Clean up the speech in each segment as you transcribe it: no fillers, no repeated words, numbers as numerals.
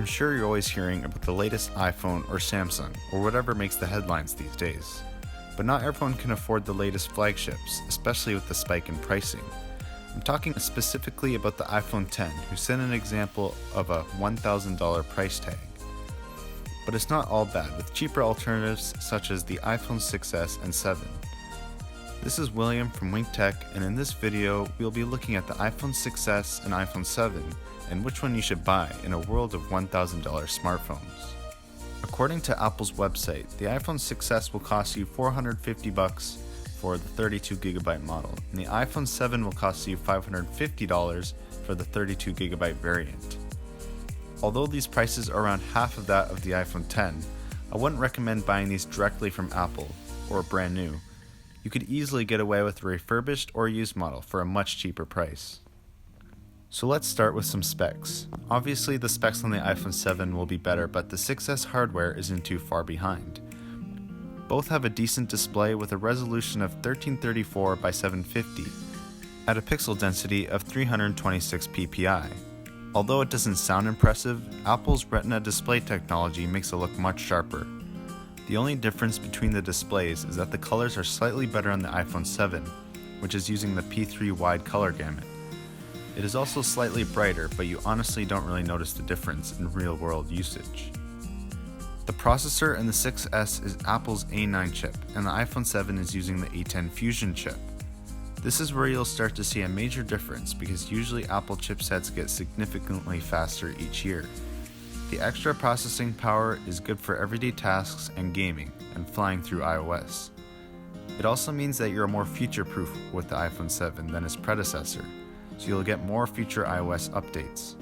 I'm sure you're always hearing about the latest iPhone or Samsung or whatever makes the headlines these days. But not everyone can afford the latest flagships, especially with the spike in pricing. I'm talking specifically about the iPhone X, who set an example of a $1,000 price tag. But it's not all bad, with cheaper alternatives such as the iPhone 6s and 7. This is William from Wink Tech, and in this video we'll be looking at the iPhone 6s and iPhone 7 and which one you should buy in a world of $1,000 smartphones. According to Apple's website, the iPhone 6s will cost you $450 for the 32GB model, and the iPhone 7 will cost you $550 for the 32GB variant. Although these prices are around half of that of the iPhone X, I wouldn't recommend buying these directly from Apple or brand new. You could easily get away with a refurbished or used model for a much cheaper price. So let's start with some specs. Obviously the specs on the iPhone 7 will be better, but the 6s hardware isn't too far behind. Both have a decent display with a resolution of 1334 by 750 at a pixel density of 326 ppi. Although it doesn't sound impressive, Apple's Retina display technology makes it look much sharper. The only difference between the displays is that the colors are slightly better on the iPhone 7, which is using the P3 wide color gamut. It is also slightly brighter, but you honestly don't really notice the difference in real-world usage. The processor in the 6s is Apple's A9 chip, and the iPhone 7 is using the A10 Fusion chip. This is where you'll start to see a major difference because usually Apple chipsets get significantly faster each year. The extra processing power is good for everyday tasks and gaming, and flying through iOS. It also means that you're more future-proof with the iPhone 7 than its predecessor, so you'll get more future iOS updates.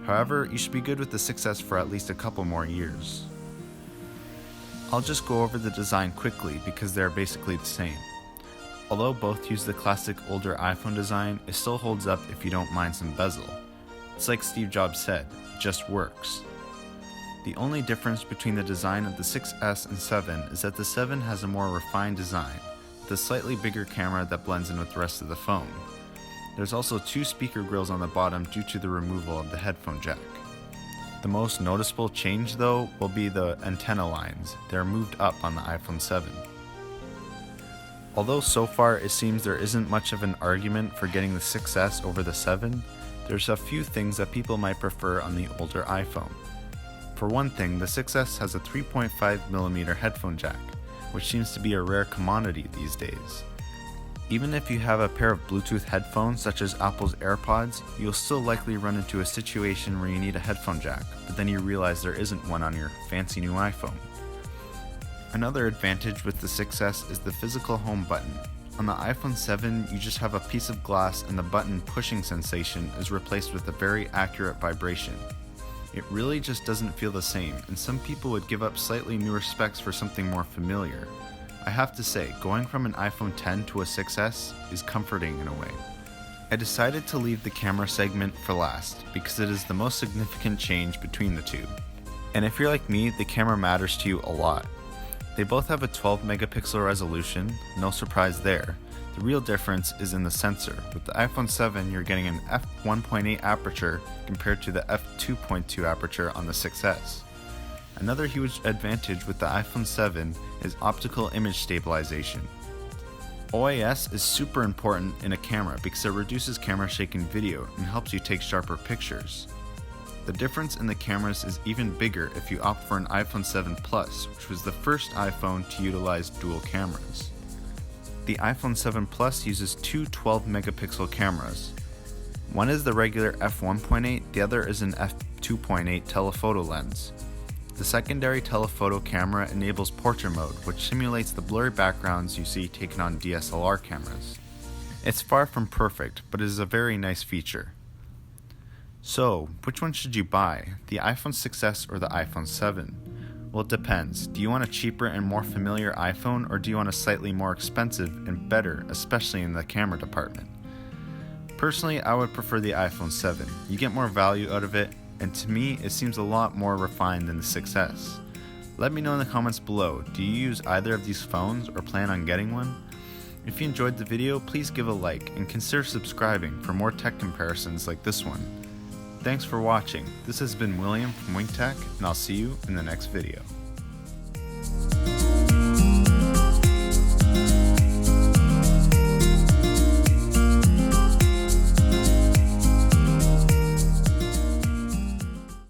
However, you should be good with the 6s for at least a couple more years. I'll just go over the design quickly because they're basically the same. Although both use the classic older iPhone design, it still holds up if you don't mind some bezel. It's like Steve Jobs said, it just works. The only difference between the design of the 6s and 7 is that the 7 has a more refined design, with a slightly bigger camera that blends in with the rest of the phone. There's also two speaker grills on the bottom due to the removal of the headphone jack. The most noticeable change though will be the antenna lines. They're moved up on the iPhone 7. Although so far it seems there isn't much of an argument for getting the 6s over the 7, there's a few things that people might prefer on the older iPhone. For one thing, the 6s has a 3.5mm headphone jack, which seems to be a rare commodity these days. Even if you have a pair of Bluetooth headphones such as Apple's AirPods, you'll still likely run into a situation where you need a headphone jack, but then you realize there isn't one on your fancy new iPhone. Another advantage with the 6s is the physical home button. On the iPhone 7, you just have a piece of glass and the button pushing sensation is replaced with a very accurate vibration. It really just doesn't feel the same, and some people would give up slightly newer specs for something more familiar. I have to say, going from an iPhone X to a 6s is comforting in a way. I decided to leave the camera segment for last because it is the most significant change between the two. And if you're like me, the camera matters to you a lot. They both have a 12 megapixel resolution, no surprise there. The real difference is in the sensor. With the iPhone 7, you're getting an f1.8 aperture compared to the f2.2 aperture on the 6s. Another huge advantage with the iPhone 7 is optical image stabilization. OIS is super important in a camera because it reduces camera shake in video and helps you take sharper pictures. The difference in the cameras is even bigger if you opt for an iPhone 7 Plus, which was the first iPhone to utilize dual cameras. The iPhone 7 Plus uses two 12 megapixel cameras. One is the regular f1.8, the other is an f2.8 telephoto lens. The secondary telephoto camera enables portrait mode, which simulates the blurry backgrounds you see taken on DSLR cameras. It's far from perfect, but it is a very nice feature. So, which one should you buy, the iPhone 6s or the iPhone 7? Well, it depends. Do you want a cheaper and more familiar iPhone, or do you want a slightly more expensive and better, especially in the camera department? Personally, I would prefer the iPhone 7. You get more value out of it, and to me, it seems a lot more refined than the 6s. Let me know in the comments below, do you use either of these phones or plan on getting one? If you enjoyed the video, please give a like and consider subscribing for more tech comparisons like this one. Thanks for watching. This has been William from WingTech, and I'll see you in the next video.